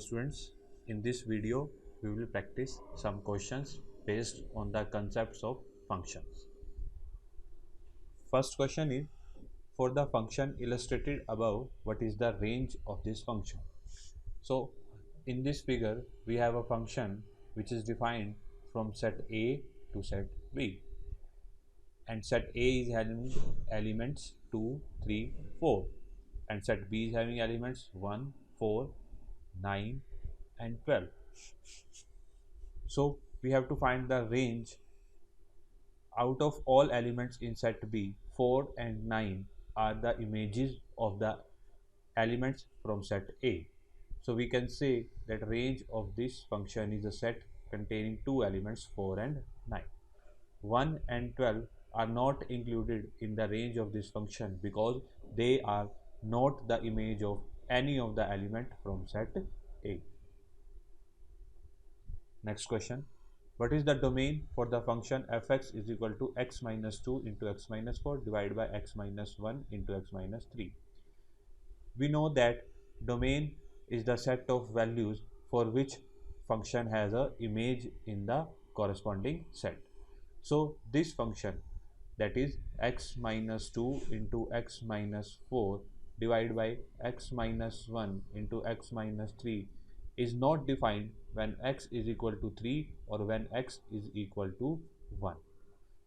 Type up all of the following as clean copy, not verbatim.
students, in this video we will practice some questions based on the concepts of functions. First question is, for the function illustrated above, what is the range of this function? So in this figure we have a function which is defined from set A to set B, and set A is having elements 2, 3, 4, and set B is having elements 1, 4, 9 and 12. So we have to find the range. Out of all elements in set B, 4 and 9 are the images of the elements from set A. So we can say that range of this function is a set containing two elements 4 and 9. 1 and 12 are not included in the range of this function because they are not the image of any of the element from set A. Next question. What is the domain for the function fx is equal to x minus 2 into x minus 4 divided by x minus 1 into x minus 3? We know that domain is the set of values for which function has a image in the corresponding set. So this function, that is x minus 2 into x minus 4 divided by x minus 1 into x minus 3, is not defined when x is equal to 3 or when x is equal to 1.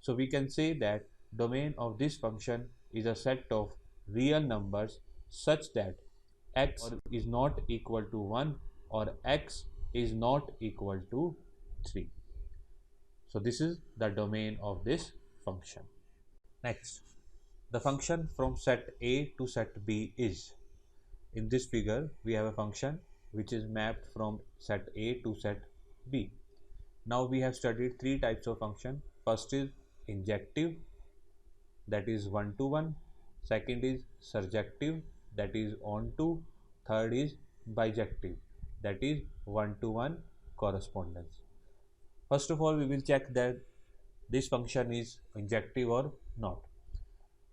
So we can say that domain of this function is a set of real numbers such that x is not equal to 1 or x is not equal to 3. So this is the domain of this function. Next, the function from set A to set B is, in this figure we have a function which is mapped from set A to set B. Now we have studied three types of function. First is injective, that is one to one. Second is surjective, that is on to. Third is bijective, that is one to one correspondence. First of all, we will check that this function is injective or not.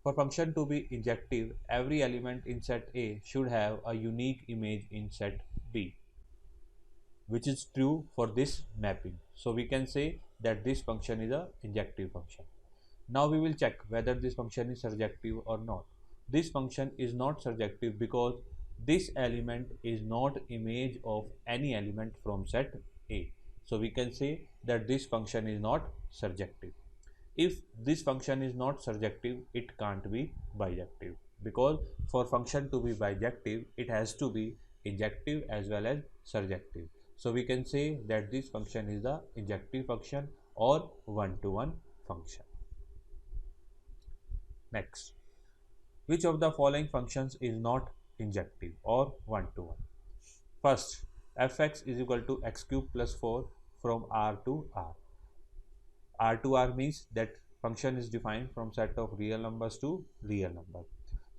For function to be injective, every element in set A should have a unique image in set B, which is true for this mapping. So we can say that this function is a injective function. Now we will check whether this function is surjective or not. This function is not surjective because this element is not image of any element from set A. So we can say that this function is not surjective. If this function is not surjective, it can't be bijective, because for function to be bijective, it has to be injective as well as surjective. So we can say that this function is the injective function or one-to-one function. Next, which of the following functions is not injective or one-to-one? First, fx is equal to x cube plus 4 from R to R. R to R means that function is defined from set of real numbers to real number.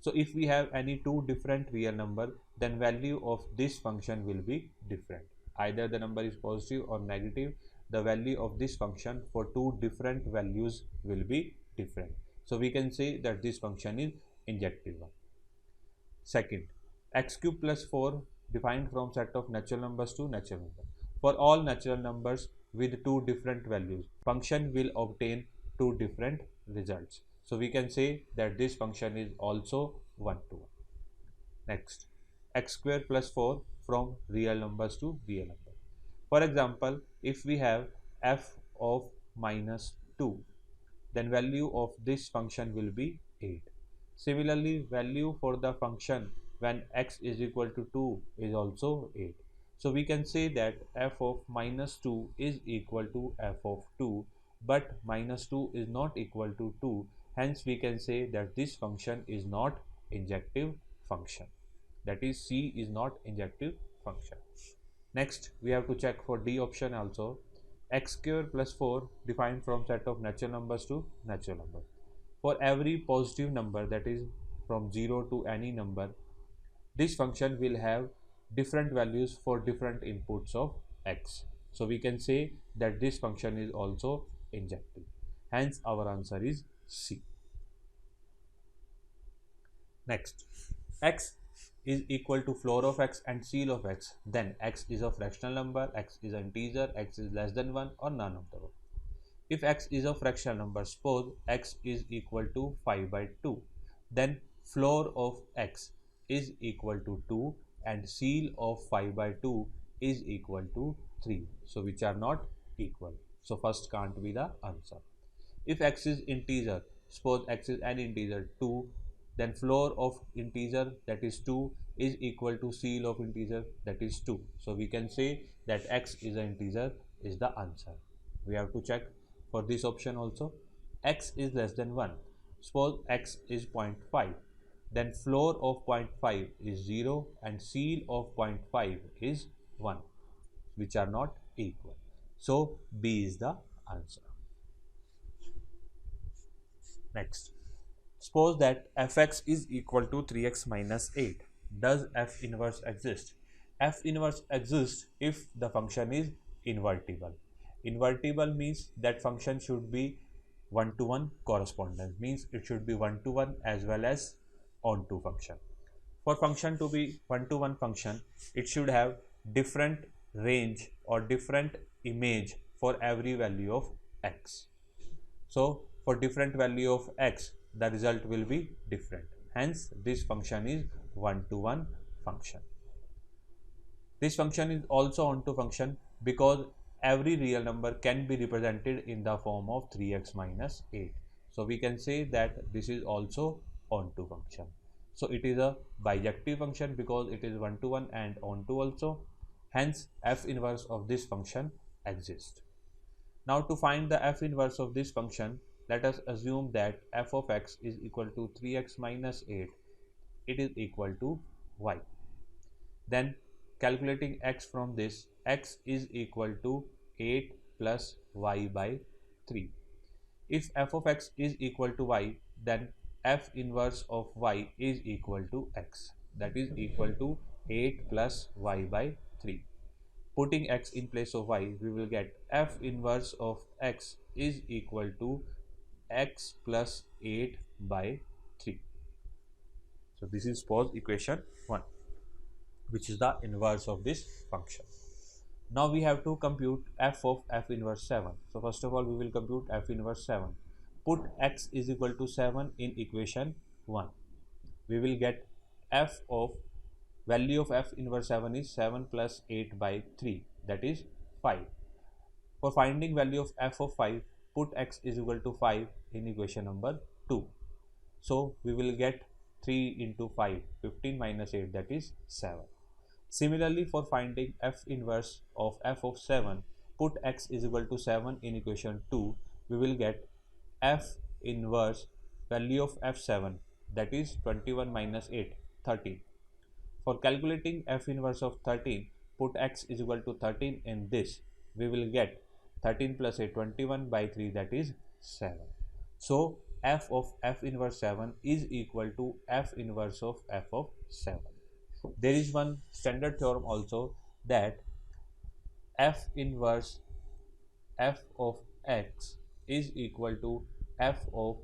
So if we have any two different real number, then value of this function will be different. Either the number is positive or negative, the value of this function for two different values will be different. So we can say that this function is injective one. Second, x cube plus 4 defined from set of natural numbers to natural number. For all natural numbers with two different values, function will obtain two different results. So we can say that this function is also one to one. Next, x square plus 4 from real numbers to real number. For example, if we have f of minus 2, then value of this function will be 8. Similarly, value for the function when x is equal to 2 is also 8. So we can say that f of minus 2 is equal to f of 2, but minus 2 is not equal to 2. Hence we can say that this function is not injective function. That is, C is not injective function. Next, we have to check for D option also. X square plus 4 defined from set of natural numbers to natural number. For every positive number, that is from 0 to any number, this function will have different values for different inputs of x. So we can say that this function is also injective. Hence our answer is C. Next, x is equal to floor of x and ceil of x, then x is a fractional number, x is an integer, x is less than 1 or none of the above. If x is a fractional number, suppose x is equal to 5 by 2, then floor of x is equal to 2 and ceil of 5 by 2 is equal to 3. So which are not equal. So first can't be the answer. If x is integer, suppose x is an integer 2, then floor of integer, that is 2, is equal to ceil of integer, that is 2. So we can say that x is an integer is the answer. We have to check for this option also. X is less than 1. Suppose x is 0.5. Then floor of 0.5 is 0 and ceil of 0.5 is 1, which are not equal. So B is the answer. Next, suppose that fx is equal to 3x minus 8. Does f inverse exist? F inverse exists if the function is invertible. Invertible means that function should be one-to-one correspondence, means it should be one-to-one as well as onto function. For function to be one-to-one function, it should have different range or different image for every value of x. So for different value of x, the result will be different. Hence, this function is one-to-one function. This function is also onto function because every real number can be represented in the form of 3x minus 8. So we can say that this is also onto function. So it is a bijective function because it is one-to-one and onto also. Hence, f inverse of this function exists. Now to find the f inverse of this function, let us assume that f of x is equal to 3x minus 8. It is equal to y. Then calculating x from this, x is equal to 8 plus y by 3. If f of x is equal to y, then f inverse of y is equal to x, that is equal to 8 plus y by 3. Putting x in place of y, we will get f inverse of x is equal to x plus 8 by 3. So this is suppose equation 1, which is the inverse of this function. Now we have to compute f of f inverse 7. So first of all, we will compute f inverse 7. Put x is equal to 7 in equation 1. We will get f of value of f inverse 7 is 7 plus 8 by 3, that is 5. For finding value of f of 5, put x is equal to 5 in equation number 2. So we will get 3 into 5, 15 minus 8, that is 7. Similarly, for finding f inverse of f of 7, put x is equal to 7 in equation 2. We will get f inverse value of f7, that is 21 minus 8, 13. For calculating f inverse of 13, put x is equal to 13 in this. We will get 13 plus 8, 21 by 3, that is 7. So f of f inverse 7 is equal to f inverse of f of 7. There is one standard theorem also, that f inverse f of x is equal to f of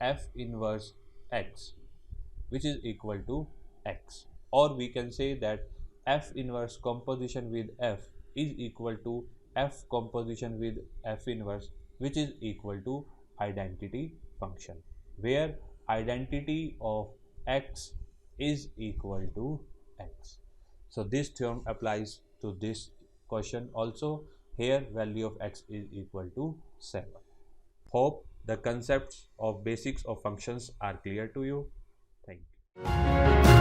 f inverse x, which is equal to x. Or we can say that f inverse composition with f is equal to f composition with f inverse, which is equal to identity function, where identity of x is equal to x. So this theorem applies to this question also. Here value of x is equal to 7. Hope the concepts of basics of functions are clear to you. Thank you.